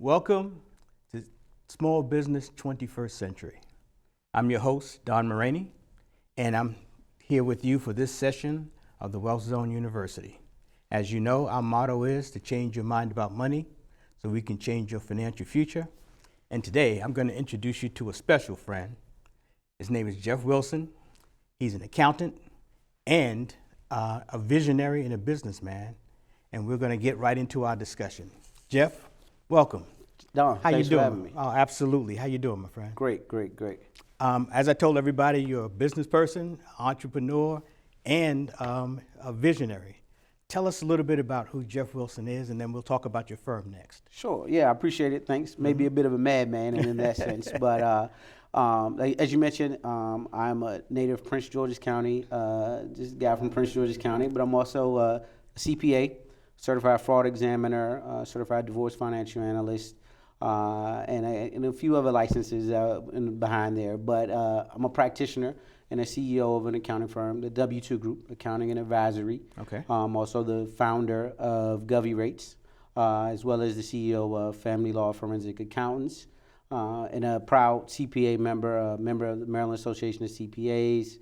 Welcome to Small Business 21st Century. I'm your host, Don Moragne, and I'm here with you for this session of the Wealth Zone University. As you know, our motto is to change your mind about money so we can change your financial future. And today, I'm going to introduce you to a special friend. His name is Jeff Wilson. He's an accountant and a visionary and a businessman. And we're going to get right into our discussion. Jeff, welcome. Don, How thanks you doing? for having me. Oh, absolutely. How you doing, my friend? Great. As I told everybody, you're a business person, entrepreneur, and a visionary. Tell us a little bit about who Jeff Wilson is, and then we'll talk about your firm next. Sure. Yeah, I appreciate it. Thanks. Maybe a bit of a madman in that sense, but as you mentioned, I'm a native Prince George's County, just a guy from Prince George's County, but I'm also a CPA, certified fraud examiner, certified divorce financial analyst, and a few other licenses behind there. But I'm a practitioner and a CEO of an accounting firm, the W-2 Group, Accounting and Advisory. Okay. I'm also the founder of Govy Rates, as well as the CEO of Family Law Forensic Accountants, and a proud CPA member, member of the Maryland Association of CPAs,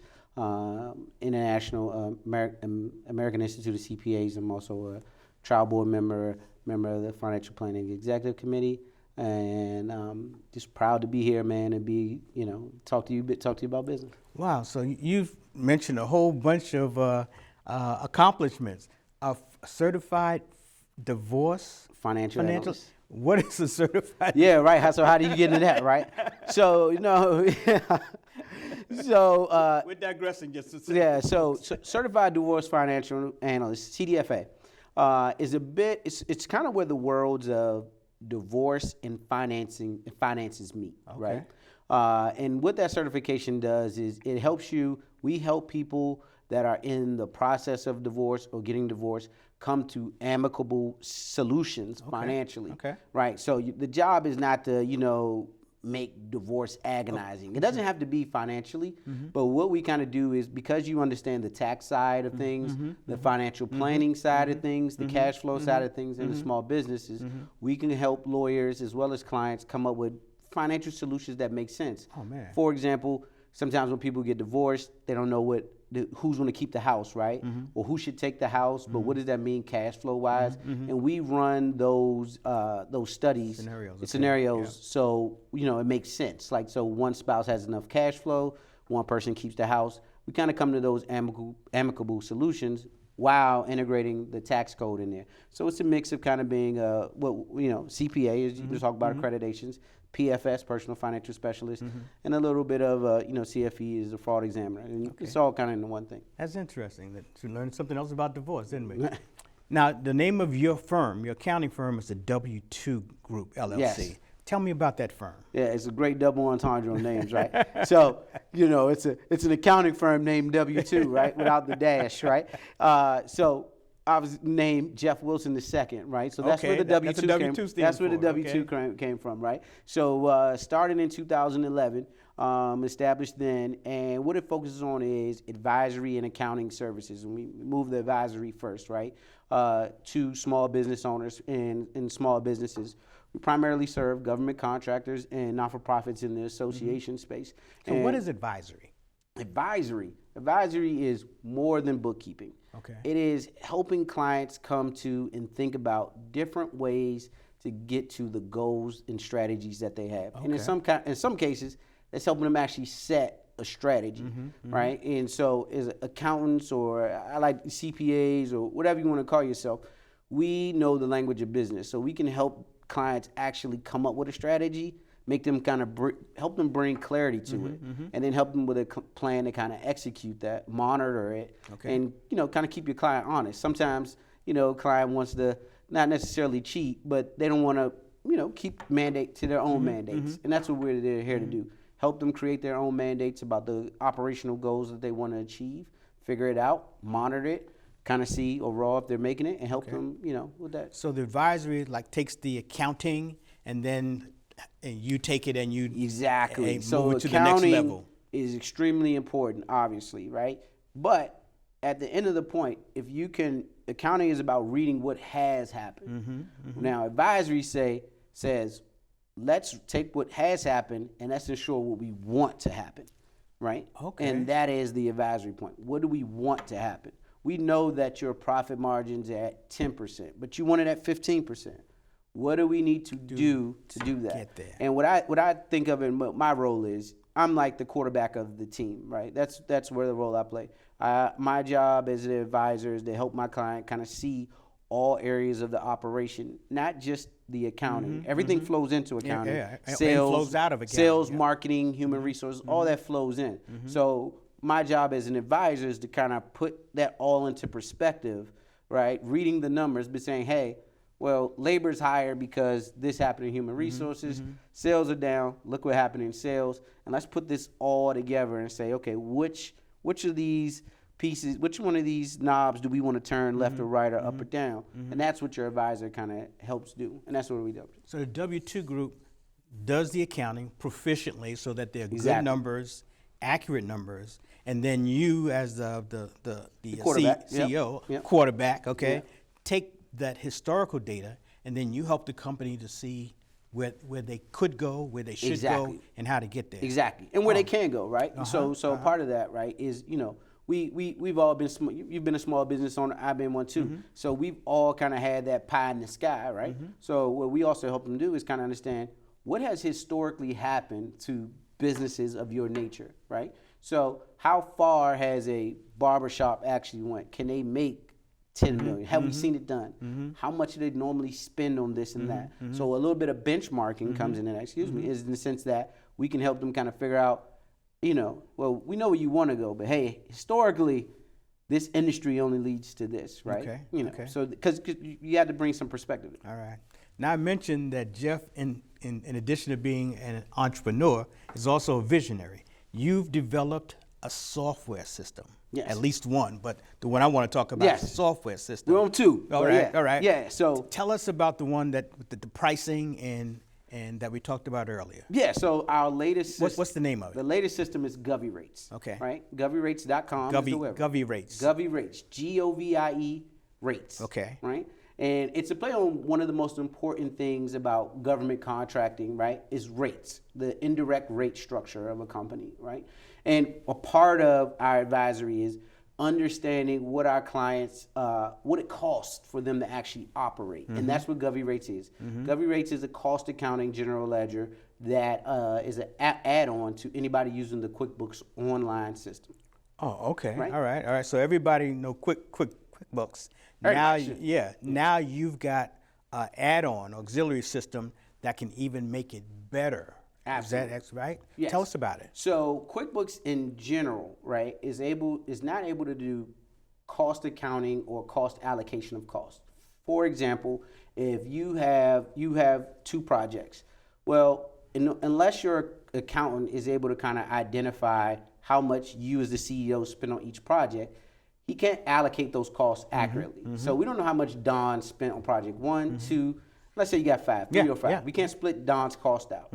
International American Institute of CPAs. I'm also a trial board member of the Financial Planning Executive Committee, and just proud to be here, man, and be, talk to you about business. Wow, so you've mentioned a whole bunch of accomplishments. A certified divorce Financial analyst. What is a certified? Yeah, right. So how do you get into that, right? So, We're digressing just a second. Yeah, so certified divorce financial analyst, CDFA, it's kind of where the worlds of divorce and finances meet, Okay. right? And what that certification does is we help people that are in the process of divorce or getting divorced come to amicable solutions financially, right? So the job is not to, make divorce agonizing. It doesn't have to be financially, but what we kind of do is, because you understand the tax side of things, the financial planning side of things, the cash flow side of things, and the small businesses, we can help lawyers as well as clients come up with financial solutions that make sense. Oh, man. For example, sometimes when people get divorced, they don't know who's going to keep the house, right? Or who should take the house, but what does that mean cash flow wise? And we run those studies, scenarios, so it makes sense. Like, so one spouse has enough cash flow, one person keeps the house. We kind of come to those amicable solutions while integrating the tax code in there. So it's a mix of kind of being CPA, as you just talk about accreditations, PFS, personal financial specialist, and a little bit of CFE is a fraud examiner. And it's all kind of in one thing. That's interesting. We learned something else about divorce, didn't we? Now, the name of your firm, your accounting firm, is the W-2 Group, LLC. Yes. Tell me about that firm. Yeah, it's a great double entendre on names, right? So, it's an accounting firm named W-2, right? Without the dash, right? So I was named Jeff Wilson II, right? So that's where the W-2 came. That's where the W-2 came from, right? So started in 2011, established then, and what it focuses on is advisory and accounting services. And we moved the advisory first, right, to small business owners and small businesses. We primarily serve government contractors and not-for-profits in the association space. So what is advisory? Advisory is more than bookkeeping. Okay. It is helping clients come to and think about different ways to get to the goals and strategies that they have. Okay. And in some cases, it's helping them actually set a strategy, right? And so as accountants, or I like CPAs, or whatever you want to call yourself, we know the language of business. So we can help clients actually come up with a strategy, make them kind of help them bring clarity to it, and then help them with a plan to kind of execute that, monitor it, and kind of keep your client honest. Sometimes client wants to not necessarily cheat, but they don't want to keep mandate to their own mandates, and that's what we're here to do. Help them create their own mandates about the operational goals that they want to achieve, figure it out, monitor it, kind of see overall if they're making it, and help them with that. So the advisory takes the accounting, and then you take it and you exactly so move it to the next level. Is extremely important, obviously, right? But at the end of the point, if you can, accounting is about reading what has happened. Now, advisory say says, let's take what has happened and let's ensure what we want to happen, right? Okay. And that is the advisory point. What do we want to happen? We know that your profit margins are at 10%, but you want it at 15%. What do we need to do to do that? Get there. And what I think of in my role is, I'm like the quarterback of the team, right? That's where the role I play. My job as an advisor is to help my client kind of see all areas of the operation, not just the accounting. Everything flows into accounting. And Sales flows out of accounting. Sales, marketing, human resources, all that flows in. So my job as an advisor is to kind of put that all into perspective, right? Reading the numbers, but saying, hey, well, labor's higher because this happened in human resources. Sales are down. Look what happened in sales. And let's put this all together and say, okay, which of these pieces, which one of these knobs do we want to turn left or right or up or down? And that's what your advisor kind of helps do. And that's what we do. So the W-2 group does the accounting proficiently so that they're good Exactly. numbers, accurate numbers, and then you as the quarterback. CEO, Yep. quarterback, okay, Yep. take that historical data and then you help the company to see where they could go, where they should Exactly. go, and how to get there. Exactly. And where they can go, right? So part of that, right, is, we've all been you've been a small business owner, I've been one too. So we've all kind of had that pie in the sky, right? So what we also help them do is kind of understand what has historically happened to businesses of your nature, right? So how far has a barbershop actually went? Can they make 10 million? Have we seen it done? How much do they normally spend on this and that? So a little bit of benchmarking comes in that, is in the sense that we can help them kind of figure out, well, we know where you want to go, but hey, historically, this industry only leads to this, right? Okay, okay. So because you have to bring some perspective. All right. Now I mentioned that Jeff, in addition to being an entrepreneur, is also a visionary. You've developed a software system. Yes. At least one, but the one I want to talk about is a software system. We're on two. All right, all right. Yeah, so tell us about the one that the pricing and that we talked about earlier. yeah, so our latest system, What's the name of it? The latest system is Govy Rates. Okay. Right? GovyRates.com is the web. Govy Rates. Govy Rates. Govie Rates. Okay. Right? And it's a play on one of the most important things about government contracting, right, is rates, the indirect rate structure of a company, right? And a part of our advisory is understanding what our clients, what it costs for them to actually operate. And that's what Govy Rates is. Govy Rates is a cost accounting general ledger that is an add-on to anybody using the QuickBooks online system. Oh, okay. Right? All right. So everybody know QuickBooks. Now you've got an add-on auxiliary system that can even make it better. Absolutely. Is that right? Yes. Tell us about it. So QuickBooks in general, right, is not able to do cost accounting or cost allocation of cost. For example, if you have two projects, well, unless your accountant is able to kind of identify how much you as the CEO spend on each project, he can't allocate those costs accurately. So we don't know how much Don spent on project 1, 2, let's say you got 5, 3 or 5. Yeah. We can't split Don's cost out.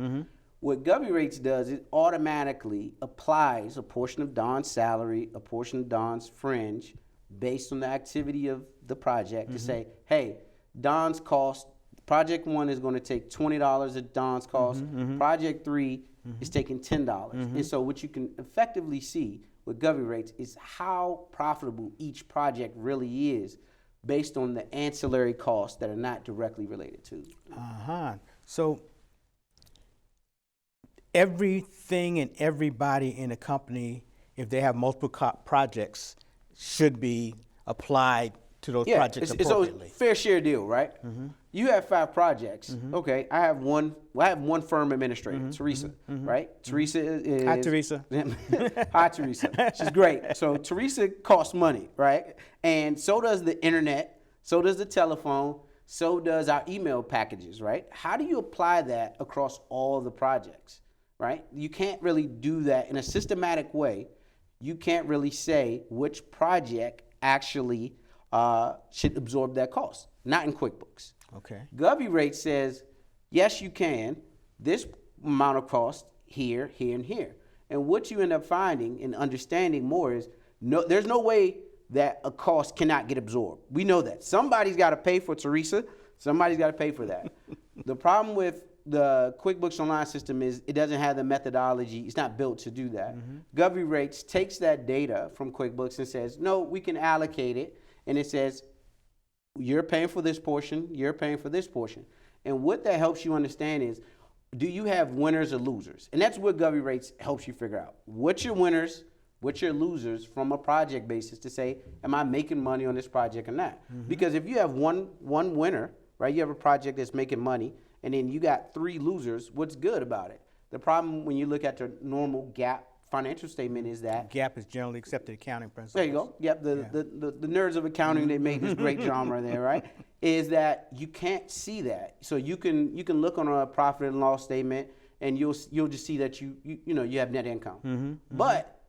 What Govy Rates does, it automatically applies a portion of Don's salary, a portion of Don's fringe, based on the activity of the project to say, hey, Don's cost, project 1 is going to take $20 of Don's cost, project 3 is taking $10. And so what you can effectively see with Govy Rates is how profitable each project really is based on the ancillary costs that are not directly related to. So everything and everybody in a company, if they have multiple projects, should be applied to those projects appropriately. It's a fair share deal, right? You have 5 projects. Okay, I have one firm administrator, Teresa, right? Teresa is Hi, Teresa. Hi, Teresa. She's great. So Teresa costs money, right? And so does the internet, so does the telephone, so does our email packages, right? How do you apply that across all the projects, right? You can't really do that in a systematic way. You can't really say which project actually should absorb that cost. Not in QuickBooks. Okay. Govy Rate says, yes, you can. This amount of cost here, here, and here. And what you end up finding and understanding more is there's no way that a cost cannot get absorbed. We know that. Somebody's got to pay for Teresa. Somebody's got to pay for that. The problem with the QuickBooks Online system is it doesn't have the methodology. It's not built to do that. Govy Rates takes that data from QuickBooks and says, no, we can allocate it. And it says, you're paying for this portion, you're paying for this portion. And what that helps you understand is, do you have winners or losers? And that's what Govy Rates helps you figure out. What's your winners, what's your losers from a project basis to say, am I making money on this project or not? Because if you have one winner, right, you have a project that's making money, and then you got 3 losers, what's good about it? The problem when you look at the normal GAAP financial statement is that GAAP is generally accepted accounting principles. there you go. Yep, the nerds of accounting, they made this great genre there, right? Is that you can't see that. So you can look on a profit and loss statement and you'll just see that you have net income. But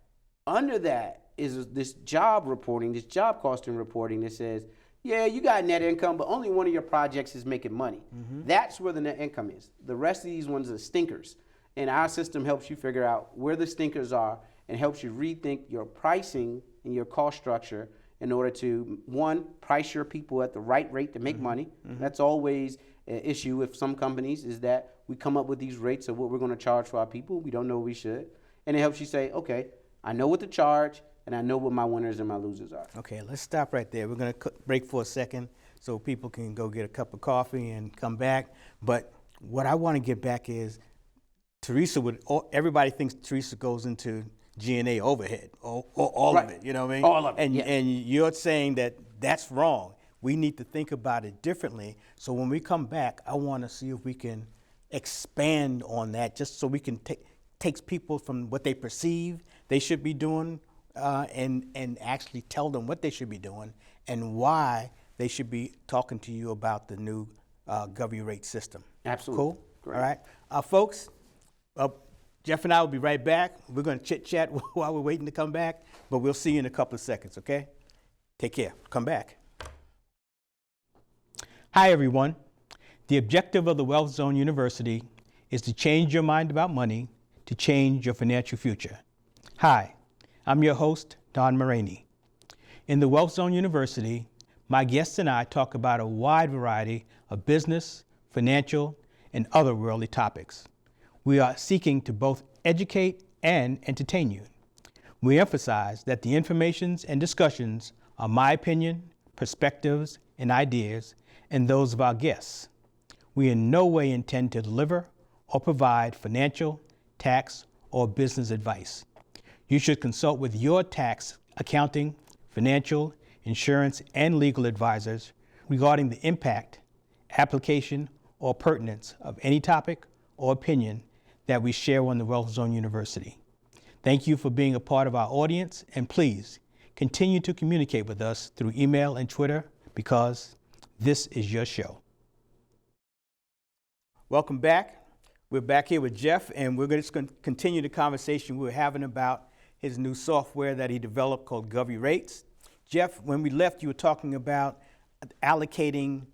under that is this job reporting, this job costing reporting that says, yeah, you got net income, but only one of your projects is making money. That's where the net income is. The rest of these ones are stinkers. And our system helps you figure out where the stinkers are and helps you rethink your pricing and your cost structure in order to, one, price your people at the right rate to make money. That's always an issue with some companies, is that we come up with these rates of what we're going to charge for our people. We don't know we should. And it helps you say, okay, I know what to charge, and I know what my winners and my losers are. Okay, let's stop right there. We're going to break for a second so people can go get a cup of coffee and come back. But what I want to get back is, Teresa everybody thinks Teresa goes into G&A overhead, or all of it, you know what I mean? All of it, And you're saying that that's wrong. We need to think about it differently. So when we come back, I want to see if we can expand on that, just so we can take people from what they perceive they should be doing and actually tell them what they should be doing and why they should be talking to you about the new Govy Rate system. Absolutely. Cool? Great. All right. Folks, Jeff and I will be right back. We're going to chit-chat while we're waiting to come back, but we'll see you in a couple of seconds, okay? Take care. Come back. Hi, everyone. The objective of the Wealth Zone University is to change your mind about money, to change your financial future. Hi, I'm your host, Don Moragne. In the Wealth Zone University, my guests and I talk about a wide variety of business, financial, and other worldly topics. We are seeking to both educate and entertain you. We emphasize that the informations and discussions are my opinion, perspectives, and ideas, and those of our guests. We in no way intend to deliver or provide financial, tax, or business advice. You should consult with your tax, accounting, financial, insurance, and legal advisors regarding the impact, application, or pertinence of any topic or opinion that we share on the Wealth Zone University. Thank you for being a part of our audience, and please continue to communicate with us through email and Twitter, because this is your show. Welcome back. We're back here with Jeff, and we're just going to continue the conversation we were having about his new software that he developed called Govy Rates. Jeff, when we left, you were talking about allocating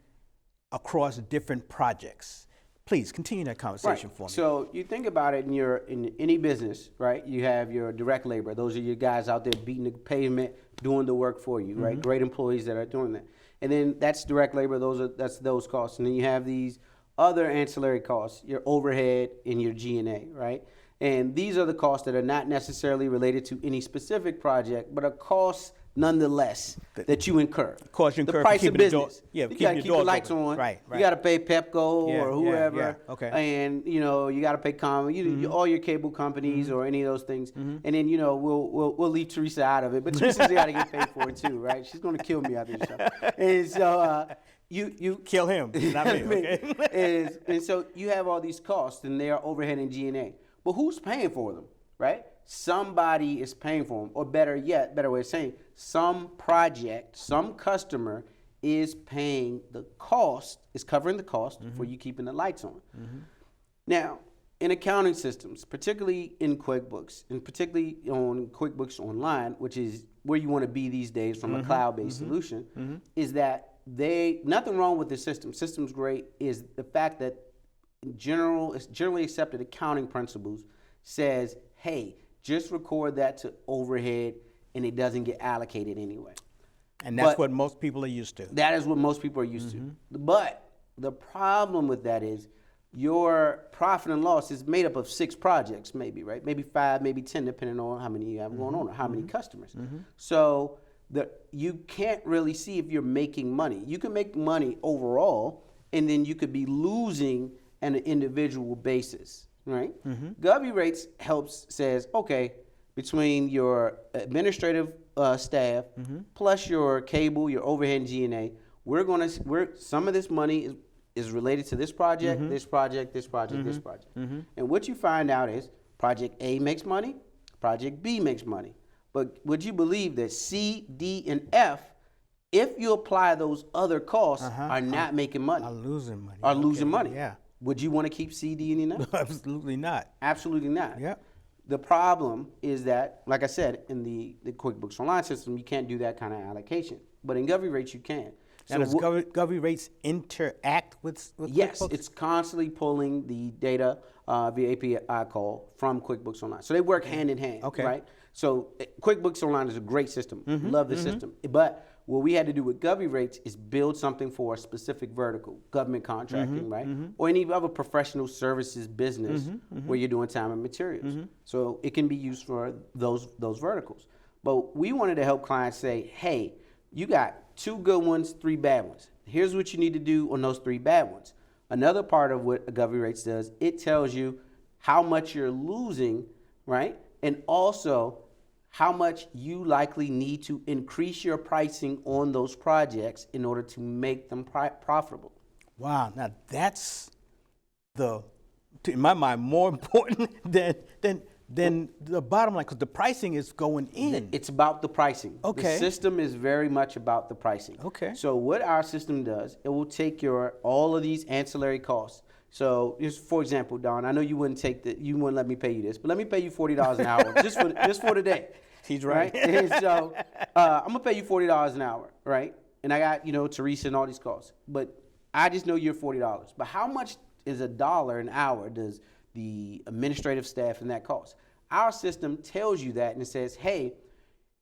across different projects. Please continue that conversation for me. So you think about it in any business, right? You have your direct labor. Those are your guys out there beating the pavement, doing the work for you, right? Great employees that are doing that. And then that's direct labor. That's those costs. And then you have these other ancillary costs, your overhead and your G&A, right? And these are the costs that are not necessarily related to any specific project, but are costs nonetheless that you incur. Costs you incur the price for of keeping the door, business. yeah, You got to keep the lights on. Right. You got to pay Pepco Yeah, or whoever. Okay. And you got to pay all your cable companies or any of those things. And then we'll leave Teresa out of it, but Teresa's got to get paid for it too, right? She's going to kill me after the show. And so you kill him, not me. Okay. and so you have all these costs, and they are overhead and G&A. But who's paying for them, right? Somebody is paying for them, or better way of saying, some project, some customer is paying the cost, is covering the cost for you keeping the lights on. Now, in accounting systems, particularly in QuickBooks, and particularly on QuickBooks Online, which is where you want to be these days from a cloud-based solution, is that nothing wrong with the system. System's great. Is the fact that generally accepted accounting principles says, hey, just record that to overhead and it doesn't get allocated anyway. And that's what most people are used to. That is what most people are used to. But The problem with that is your profit and loss is made up of 6 projects, maybe, right? Maybe 5, maybe 10, depending on how many you have going on or how many customers. So you can't really see if you're making money. You can make money overall, and then you could be losing on an individual basis, right? Govy Rates says, okay, between your administrative staff plus your cable, your overhead and G&A, some of this money is related to this project, this project, this project, this project. And what you find out is project A makes money, project B makes money. But would you believe that C, D, and F, if you apply those other costs, are not making money? Are losing money. Are losing money. Yeah. Would you want to keep C, D, and E? Absolutely not. Absolutely not. Yeah. The problem is that, like I said, in the QuickBooks Online system, you can't do that kind of allocation. But in Govy Rates, you can. Now, does Govy Rates interact with Yes, QuickBooks? it's constantly pulling the data via API call from QuickBooks Online. So they work hand in hand, right? So QuickBooks Online is a great system. Love the system. But what we had to do with Govy Rates is build something for a specific vertical, government contracting, right? Or any other professional services business where you're doing time and materials. So it can be used for those verticals. But we wanted to help clients say, hey, you got 2 good ones, 3 bad ones. Here's what you need to do on those 3 bad ones. Another part of what Govy Rates does, it tells you how much you're losing, right? And also how much you likely need to increase your pricing on those projects in order to make them profitable. Wow, now that's in my mind, more important than the bottom line, because the pricing is going in. It's about the pricing. Okay. The system is very much about the pricing. Okay. So what our system does, it will take all of these ancillary costs. So just for example, Don, I know you wouldn't let me pay you this, but let me pay you $40 an hour just for the day. He's right. And so I'm gonna pay you $40 an hour, right? And I got Teresa and all these costs, but I just know you're $40. But how much is $1 an hour does the administrative staff and that cost? Our system tells you that, and it says, hey,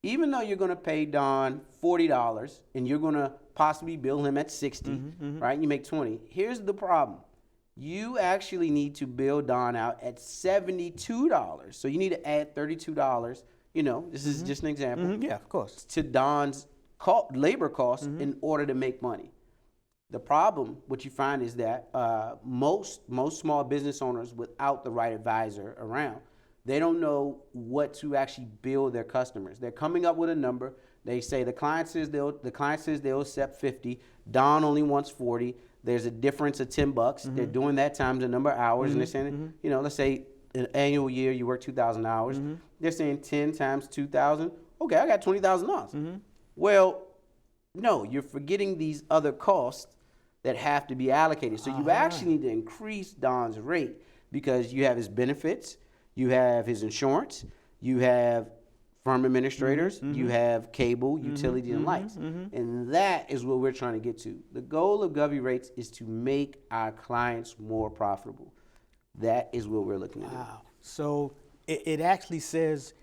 even though you're going to pay Don $40 and you're going to possibly bill him at $60, right? You make $20. Here's the problem. You actually need to bill Don out at $72. So you need to add $32. This is just an example. Yeah, of course. To Don's labor costs in order to make money. The problem, what you find is that most small business owners without the right advisor around, they don't know what to actually bill their customers. They're coming up with a number. They say the client says they'll accept 50. Don only wants 40. There's a difference of $10. They're doing that times the number of hours, and they're saying, let's say an annual year you work 2,000 hours. They're saying 10 times 2,000. Okay, I got $20,000. Well, no, you're forgetting these other costs that have to be allocated. So you actually need to increase Don's rate because you have his benefits, you have his insurance, you have firm administrators, you have cable, utility, and lights. And that is what we're trying to get to. The goal of Govy Rates is to make our clients more profitable. That is what we're looking at. Wow. So it actually says,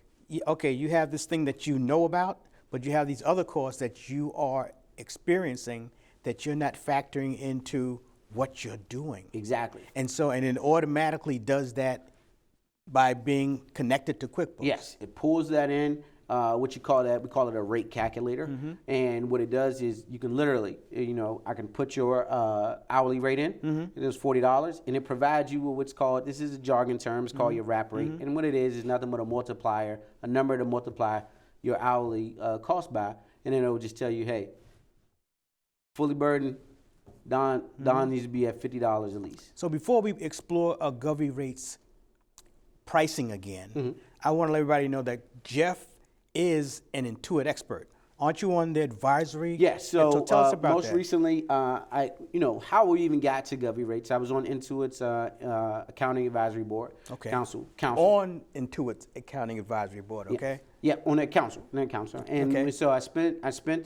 okay, you have this thing that you know about, but you have these other costs that you are experiencing that you're not factoring into what you're doing. Exactly. And it automatically does that by being connected to QuickBooks. Yes, it pulls that in. What you call that? We call it a rate calculator. And what it does is you can literally, I can put your hourly rate in. It is $40, and it provides you with what's called, this is a jargon term, it's called your wrap rate. And what it is nothing but a multiplier, a number to multiply your hourly cost by, and then it will just tell you, hey, fully burdened, Don needs to be at $50 at least. So before we explore Govy Rates pricing again, I want to let everybody know that Jeff is an Intuit expert. Aren't you on the advisory? Yes. So tell us about most that. recently, how we even got to Govy Rates. I was on Intuit's accounting advisory board. Okay. Council. On Intuit's accounting advisory board. Okay. Yeah, on that council. And so I spent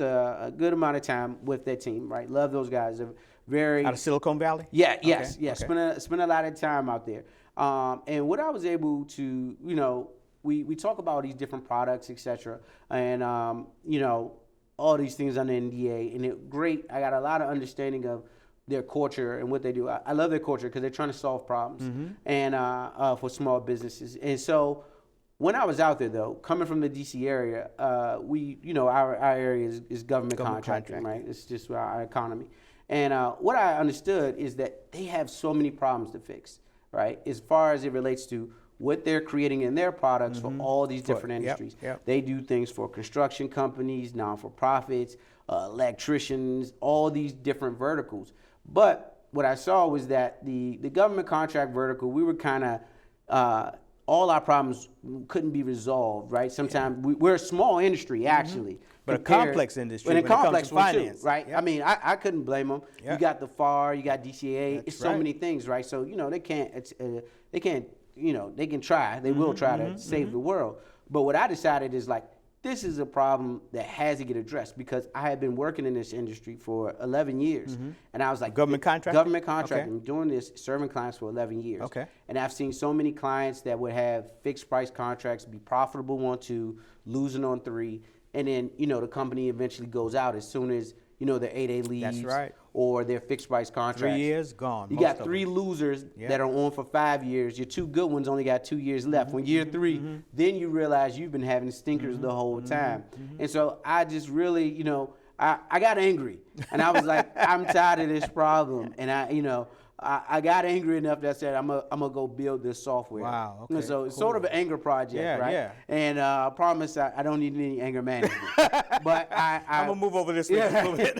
a good amount of time with that team. Right. Love those guys. They're very out of Silicon Valley. Yeah. Yes. Okay. Yes. Okay. Spent a lot of time out there. And what I was able to, we talk about these different products, et cetera, and, all these things under NDA, and great. I got a lot of understanding of their culture and what they do. I love their culture because they're trying to solve problems and for small businesses. And so when I was out there, though, coming from the D.C. area, our area is government contracting, right? It's just our economy. And what I understood is that they have so many problems to fix, right? As far as it relates to what they're creating in their products for all these different industries. They do things for construction companies, non-for-profits, electricians, all these different verticals. But what I saw was that the government contract vertical, we were kind of, all our problems couldn't be resolved, right? Sometimes we're a small industry, actually. But a complex industry But a complex one too, right? Yep. I mean, I couldn't blame them. You got the FAR, you got DCA, it's so many things, right? So, they can't, they can try, they will try to save the world. But what I decided is like, this is a problem that has to get addressed because I had been working in this industry for 11 years. And I was like, government contracting? Government contracting. I'm doing this, serving clients for 11 years. Okay. And I've seen so many clients that would have fixed price contracts, be profitable on 2, losing on 3. And then, the company eventually goes out as soon as, their 8A leaves. That's right. Or their fixed price contracts. 3 years, gone. You got 3 losers that are on for 5 years. Your 2 good ones only got 2 years left. When year 3, then you realize you've been having stinkers the whole time. And so I just really, I got angry. And I was like, I'm tired of this problem. And I got angry enough that I said, I'm gonna go build this software. Wow, okay, And so it's sort of an anger project, right? Yeah. And I promise I don't need any anger management. But I'm going to move over this way a little bit.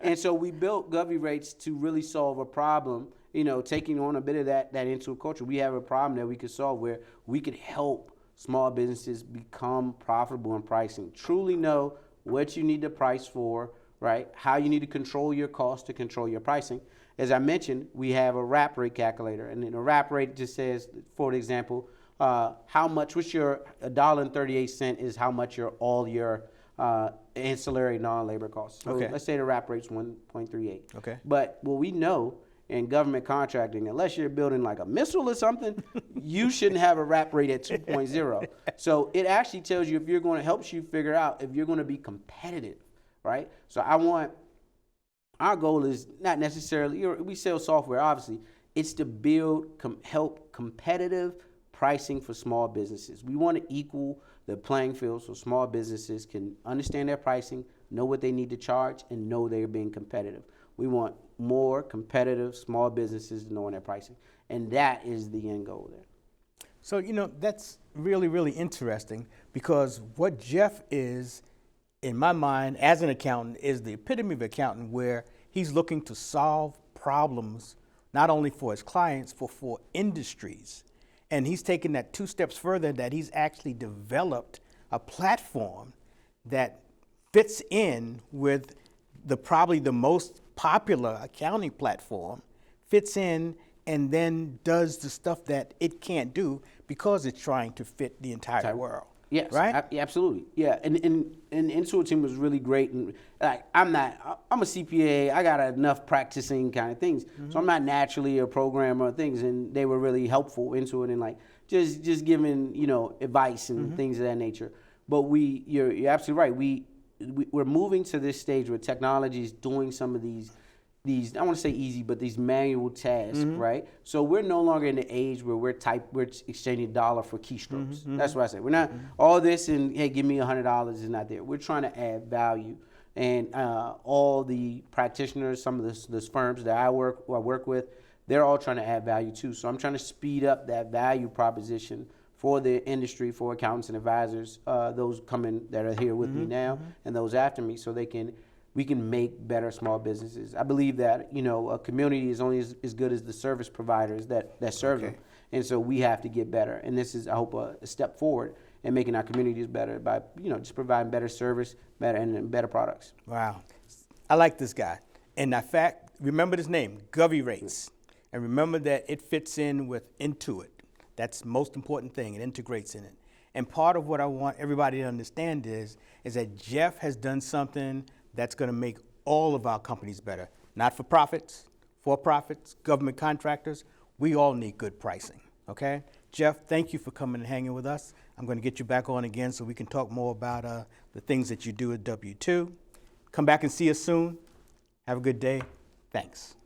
And so we built Govy Rates to really solve a problem, taking on a bit of that into culture. We have a problem that we could solve where we could help small businesses become profitable in pricing. Truly know what you need to price for, right? How you need to control your cost to control your pricing. As I mentioned, we have a wrap rate calculator, and then a wrap rate just says, for example, what's your $1.38 is how much all your ancillary non-labor costs. So let's say the wrap rate's 1.38. Okay. But what we know in government contracting, unless you're building like a missile or something, you shouldn't have a wrap rate at 2.0. So it actually tells you helps you figure out if you're going to be competitive, right? So our goal is not necessarily, we sell software, obviously. It's to help competitive pricing for small businesses. We want to equal the playing field so small businesses can understand their pricing, know what they need to charge, and know they're being competitive. We want more competitive small businesses knowing their pricing. And that is the end goal there. So, that's really, really interesting because what Jeff is, in my mind, as an accountant, is the epitome of accountant where he's looking to solve problems not only for his clients, but for industries. And he's taken that 2 steps further, that he's actually developed a platform that fits in with probably the most popular accounting platform, fits in and then does the stuff that it can't do because it's trying to fit the entire world. Yes, right? Absolutely. Yeah, and Intuit team was really great. And like, I'm a CPA. I got enough practicing kind of things, so I'm not naturally a programmer or things. And they were really helpful into it and like just giving advice and things of that nature. But you're absolutely right. We're moving to this stage where technology is doing some of these I want to say easy, but these manual tasks, right? So we're no longer in the age where we're exchanging dollar for keystrokes. That's what I say. We're not all this and hey, give me $100 is not there. We're trying to add value, and all the practitioners, some of the firms that I work with, they're all trying to add value too. So I'm trying to speed up that value proposition for the industry, for accountants and advisors, those coming that are here with me now, and those after me, so we can make better small businesses. I believe that a community is only as good as the service providers that serve them, and so we have to get better. And this is, I hope, a step forward in making our communities better by just providing better service, better products. Wow, I like this guy. And in fact, remember his name, Govy Rates, and remember that it fits in with Intuit. That's the most important thing. It integrates in it. And part of what I want everybody to understand is that Jeff has done something that's going to make all of our companies better. Not-for-profits, for-profits, government contractors, we all need good pricing, okay? Jeff, thank you for coming and hanging with us. I'm going to get you back on again so we can talk more about the things that you do at W-2. Come back and see us soon. Have a good day. Thanks.